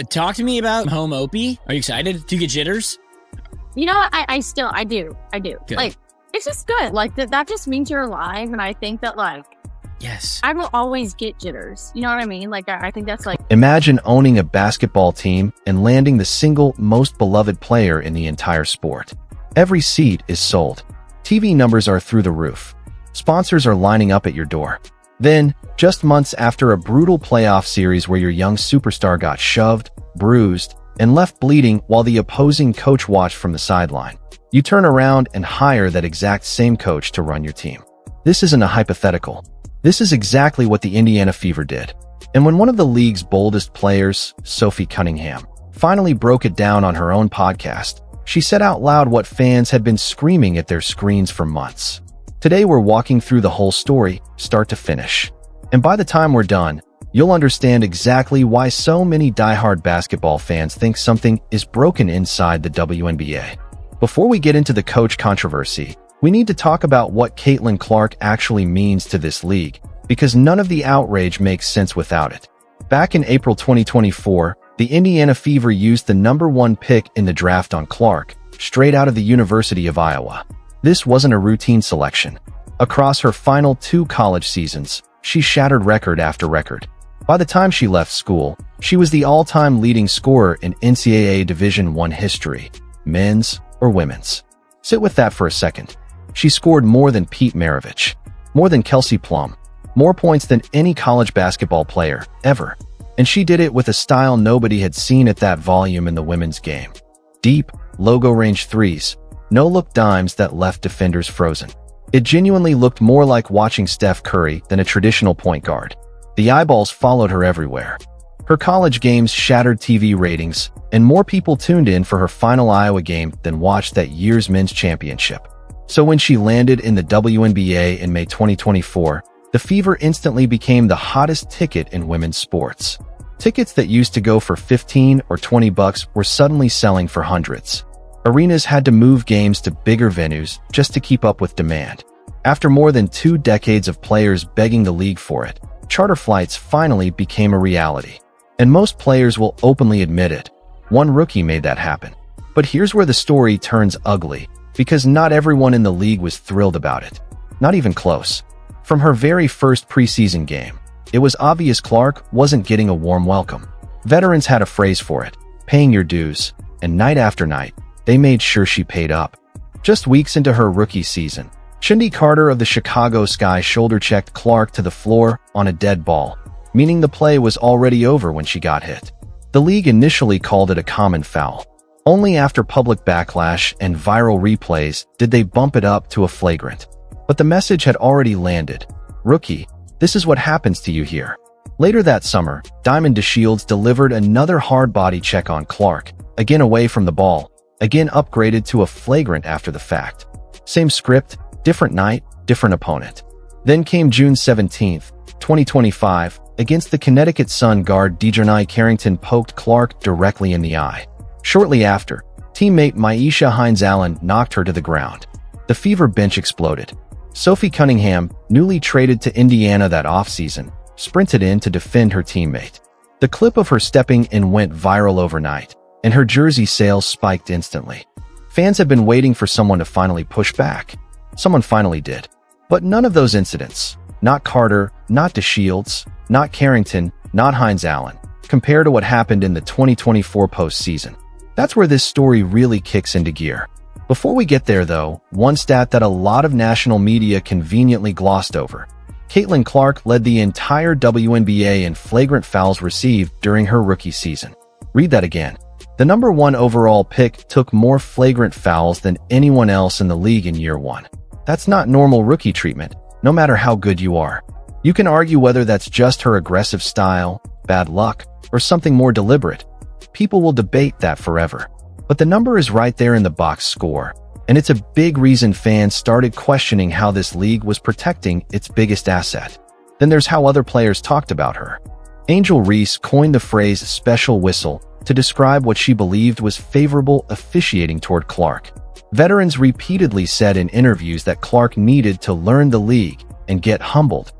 Talk to me about home Opie. Are you excited? Do you get jitters? You know what? I do. Good. Like, it's just good. Like, that just means you're alive. And I think that, like, Yes. I will always get jitters. You know what I mean? Like, I think that's like, Imagine owning a basketball team and landing the single most beloved player in the entire sport. Every seat is sold. TV numbers are through the roof. Sponsors are lining up at your door. Then, just months after a brutal playoff series where your young superstar got shoved, bruised, and left bleeding while the opposing coach watched from the sideline, you turn around and hire that exact same coach to run your team. This isn't a hypothetical. This is exactly what the Indiana Fever did. And when one of the league's boldest players, Sophie Cunningham, finally broke it down on her own podcast, she said out loud what fans had been screaming at their screens for months. Today we're walking through the whole story, start to finish. And by the time we're done, you'll understand exactly why so many diehard basketball fans think something is broken inside the WNBA. Before we get into the coach controversy, we need to talk about what Caitlin Clark actually means to this league, because none of the outrage makes sense without it. Back in April 2024, the Indiana Fever used the #1 pick in the draft on Clark, straight out of the University of Iowa. This wasn't a routine selection. Across her final 2 college seasons, she shattered record after record. By the time she left school, she was the all-time leading scorer in NCAA Division I history, men's or women's. Sit with that for a second. She scored more than Pete Maravich, more than Kelsey Plum, more points than any college basketball player, ever. And she did it with a style nobody had seen at that volume in the women's game. Deep, logo-range threes, no-look dimes that left defenders frozen. It genuinely looked more like watching Steph Curry than a traditional point guard. The eyeballs followed her everywhere. Her college games shattered TV ratings, and more people tuned in for her final Iowa game than watched that year's men's championship. So when she landed in the WNBA in May 2024, the Fever instantly became the hottest ticket in women's sports. Tickets that used to go for $15 or $20 were suddenly selling for hundreds. Arenas had to move games to bigger venues just to keep up with demand. After more than 2 decades of players begging the league for it, charter flights finally became a reality. And most players will openly admit it. One rookie made that happen. But here's where the story turns ugly, because not everyone in the league was thrilled about it. Not even close. From her very first preseason game, it was obvious Clark wasn't getting a warm welcome. Veterans had a phrase for it, paying your dues, and night after night, they made sure she paid up. Just weeks into her rookie season, Shindy Carter of the Chicago Sky shoulder-checked Clark to the floor on a dead ball, meaning the play was already over when she got hit. The league initially called it a common foul. Only after public backlash and viral replays did they bump it up to a flagrant. But the message had already landed. Rookie, this is what happens to you here. Later that summer, Diamond DeShields delivered another hard body check on Clark, again away from the ball, again upgraded to a flagrant after the fact. Same script, different night, different opponent. Then came June 17, 2025, against the Connecticut Sun guard Dejournay Carrington poked Clark directly in the eye. Shortly after, teammate Myisha Hines-Allen knocked her to the ground. The Fever bench exploded. Sophie Cunningham, newly traded to Indiana that offseason, sprinted in to defend her teammate. The clip of her stepping in went viral overnight, and her jersey sales spiked instantly. Fans have been waiting for someone to finally push back. Someone finally did. But none of those incidents, not Carter, not DeShields, not Carrington, not Hines-Allen, compare to what happened in the 2024 postseason. That's where this story really kicks into gear. Before we get there, though, one stat that a lot of national media conveniently glossed over. Caitlin Clark led the entire WNBA in flagrant fouls received during her rookie season. Read that again. The #1 overall pick took more flagrant fouls than anyone else in the league in year 1. That's not normal rookie treatment, no matter how good you are. You can argue whether that's just her aggressive style, bad luck, or something more deliberate. People will debate that forever. But the number is right there in the box score, and it's a big reason fans started questioning how this league was protecting its biggest asset. Then there's how other players talked about her. Angel Reese coined the phrase special whistle to describe what she believed was favorable officiating toward Clark. Veterans repeatedly said in interviews that Clark needed to learn the league and get humbled.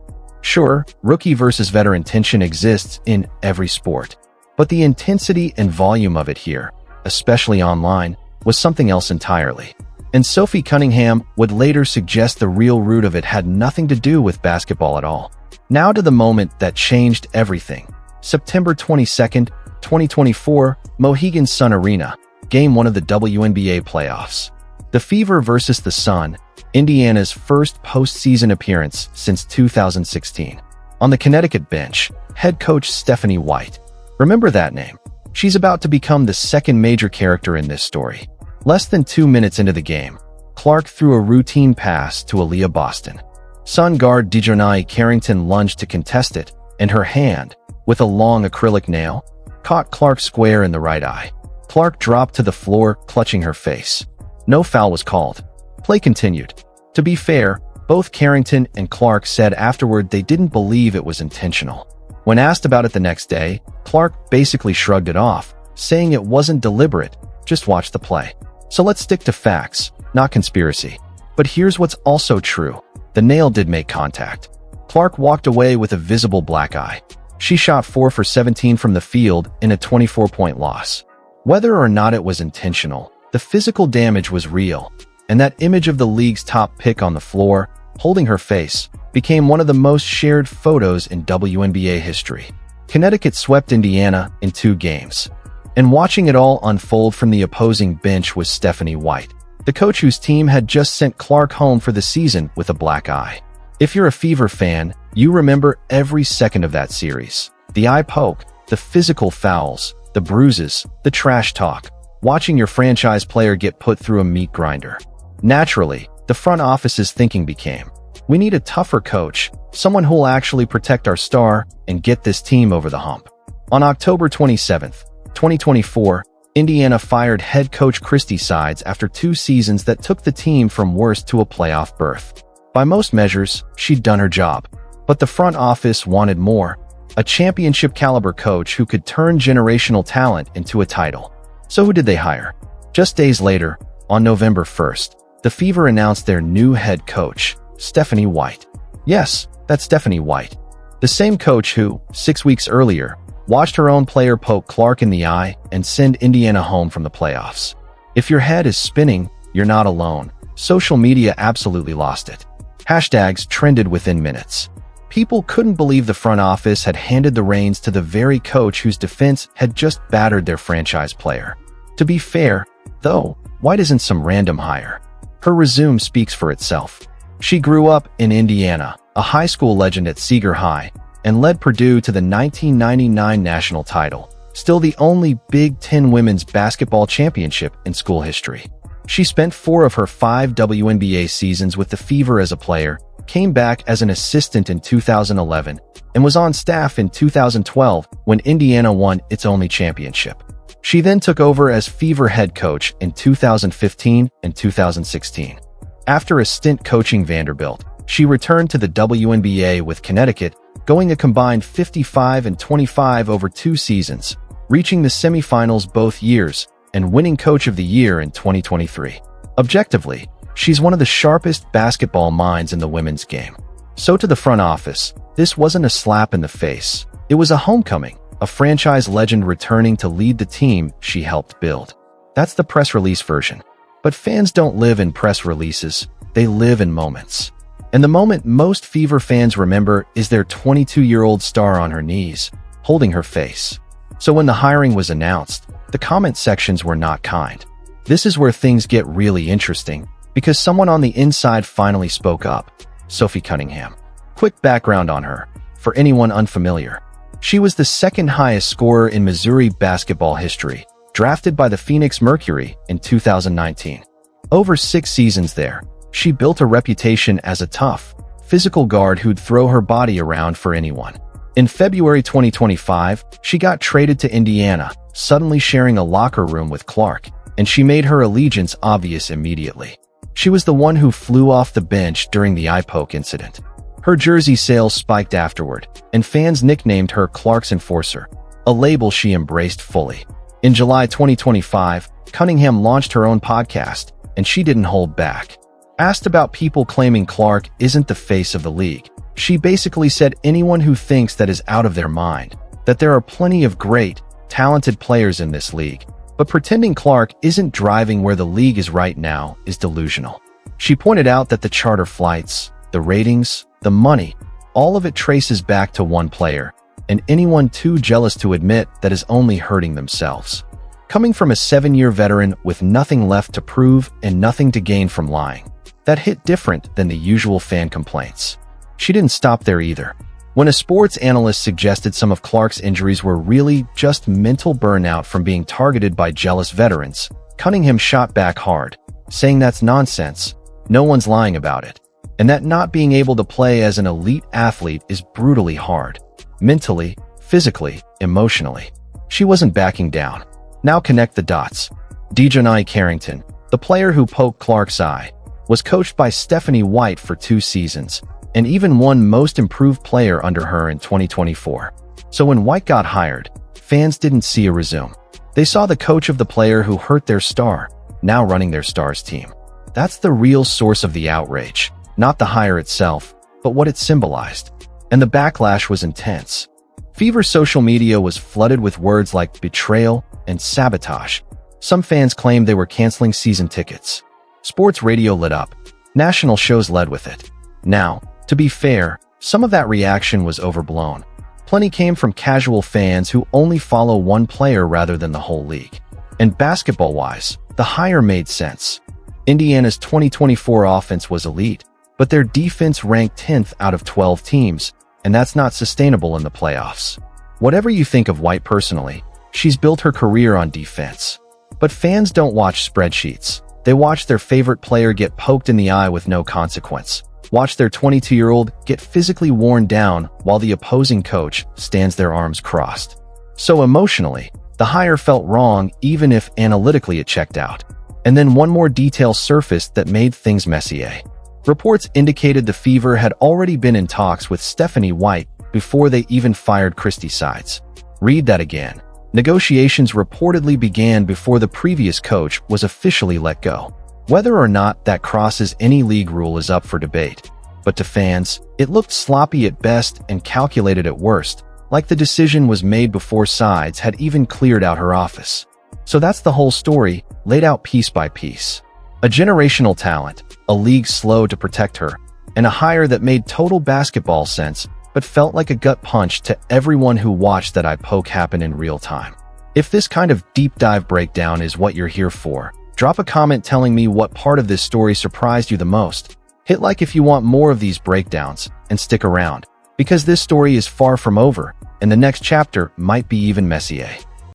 Sure, rookie versus veteran tension exists in every sport. But the intensity and volume of it here, especially online, was something else entirely. And Sophie Cunningham would later suggest the real root of it had nothing to do with basketball at all. Now to the moment that changed everything. September 22nd, 2024, Mohegan Sun Arena, Game 1 of the WNBA playoffs. The Fever versus the Sun, Indiana's first postseason appearance since 2016. On the Connecticut bench, head coach Stephanie White. Remember that name? She's about to become the second major character in this story. Less than 2 minutes into the game, Clark threw a routine pass to Aaliyah Boston. Sun guard Dejanai Carrington lunged to contest it, and her hand, with a long acrylic nail, caught Clark square in the right eye. Clark dropped to the floor, clutching her face. No foul was called. Play continued. To be fair, both Carrington and Clark said afterward they didn't believe it was intentional. When asked about it the next day, Clark basically shrugged it off, saying it wasn't deliberate, just watch the play. So let's stick to facts, not conspiracy. But here's what's also true. The nail did make contact. Clark walked away with a visible black eye. She shot 4 for 17 from the field in a 24-point loss. Whether or not it was intentional, the physical damage was real, and that image of the league's top pick on the floor, holding her face, became one of the most shared photos in WNBA history. Connecticut swept Indiana in 2 games. And watching it all unfold from the opposing bench was Stephanie White, the coach whose team had just sent Clark home for the season with a black eye. If you're a Fever fan, you remember every second of that series. The eye poke, the physical fouls, the bruises, the trash talk, watching your franchise player get put through a meat grinder. Naturally, the front office's thinking became, we need a tougher coach, someone who'll actually protect our star and get this team over the hump. On October 27th, 2024, Indiana fired head coach Christy Sides after 2 seasons that took the team from worst to a playoff berth. By most measures, she'd done her job. But the front office wanted more, a championship-caliber coach who could turn generational talent into a title. So who did they hire? Just days later, on November 1st, the Fever announced their new head coach, Stephanie White. Yes, that's Stephanie White. The same coach who, 6 weeks earlier, watched her own player poke Clark in the eye and send Indiana home from the playoffs. If your head is spinning, you're not alone. Social media absolutely lost it. Hashtags trended within minutes. People couldn't believe the front office had handed the reins to the very coach whose defense had just battered their franchise player. To be fair, though, White isn't some random hire. Her resume speaks for itself. She grew up in Indiana, a high school legend at Seeger High, and led Purdue to the 1999 national title, still the only Big Ten women's basketball championship in school history. She spent 4 of her 5 WNBA seasons with the Fever as a player, came back as an assistant in 2011, and was on staff in 2012 when Indiana won its only championship. She then took over as Fever head coach in 2015 and 2016. After a stint coaching Vanderbilt, she returned to the WNBA with Connecticut, going a combined 55-25 over 2 seasons, reaching the semifinals both years, and winning Coach of the Year in 2023. Objectively, she's one of the sharpest basketball minds in the women's game. So to the front office, this wasn't a slap in the face. It was a homecoming, a franchise legend returning to lead the team she helped build. That's the press release version. But fans don't live in press releases, they live in moments. And the moment most Fever fans remember is their 22-year-old star on her knees, holding her face. So when the hiring was announced, the comment sections were not kind. This is where things get really interesting, because someone on the inside finally spoke up. Sophie Cunningham. Quick background on her, for anyone unfamiliar. She was the 2nd highest scorer in Missouri basketball history, drafted by the Phoenix Mercury in 2019. Over 6 seasons there, she built a reputation as a tough, physical guard who'd throw her body around for anyone. In February 2025, she got traded to Indiana, suddenly sharing a locker room with Clark, and she made her allegiance obvious immediately. She was the one who flew off the bench during the eye poke incident. Her jersey sales spiked afterward, and fans nicknamed her Clark's Enforcer, a label she embraced fully. In July 2025, Cunningham launched her own podcast, and she didn't hold back. Asked about people claiming Clark isn't the face of the league, she basically said anyone who thinks that is out of their mind, that there are plenty of great, talented players in this league, but pretending Clark isn't driving where the league is right now is delusional. She pointed out that the charter flights, the ratings, the money, all of it traces back to one player, and anyone too jealous to admit that is only hurting themselves. Coming from a 7-year veteran with nothing left to prove and nothing to gain from lying, that hit different than the usual fan complaints. She didn't stop there either. When a sports analyst suggested some of Clark's injuries were really just mental burnout from being targeted by jealous veterans, Cunningham shot back hard, saying that's nonsense, no one's lying about it, and that not being able to play as an elite athlete is brutally hard, mentally, physically, emotionally. She wasn't backing down. Now connect the dots. Dejanai Carrington, the player who poked Clark's eye, was coached by Stephanie White for 2 seasons, and even won Most Improved Player under her in 2024. So when White got hired, fans didn't see a resume. They saw the coach of the player who hurt their star, now running their star's team. That's the real source of the outrage, not the hire itself, but what it symbolized. And the backlash was intense. Fever social media was flooded with words like betrayal and sabotage. Some fans claimed they were canceling season tickets. Sports radio lit up. National shows led with it. Now, to be fair, some of that reaction was overblown. Plenty came from casual fans who only follow one player rather than the whole league. And basketball-wise, the hire made sense. Indiana's 2024 offense was elite, but their defense ranked 10th out of 12 teams, and that's not sustainable in the playoffs. Whatever you think of White personally, she's built her career on defense. But fans don't watch spreadsheets. They watch their favorite player get poked in the eye with no consequence. Watch their 22-year-old get physically worn down while the opposing coach stands their arms crossed. So emotionally, the hire felt wrong even if analytically it checked out. And then one more detail surfaced that made things messier. Reports indicated the Fever had already been in talks with Stephanie White before they even fired Christie Sides. Read that again. Negotiations reportedly began before the previous coach was officially let go. Whether or not that crosses any league rule is up for debate. But to fans, it looked sloppy at best and calculated at worst, like the decision was made before Sides had even cleared out her office. So that's the whole story, laid out piece by piece. A generational talent, a league slow to protect her, and a hire that made total basketball sense but felt like a gut punch to everyone who watched that eye poke happen in real time. If this kind of deep dive breakdown is what you're here for, drop a comment telling me what part of this story surprised you the most. Hit like if you want more of these breakdowns, and stick around, because this story is far from over, and the next chapter might be even messier.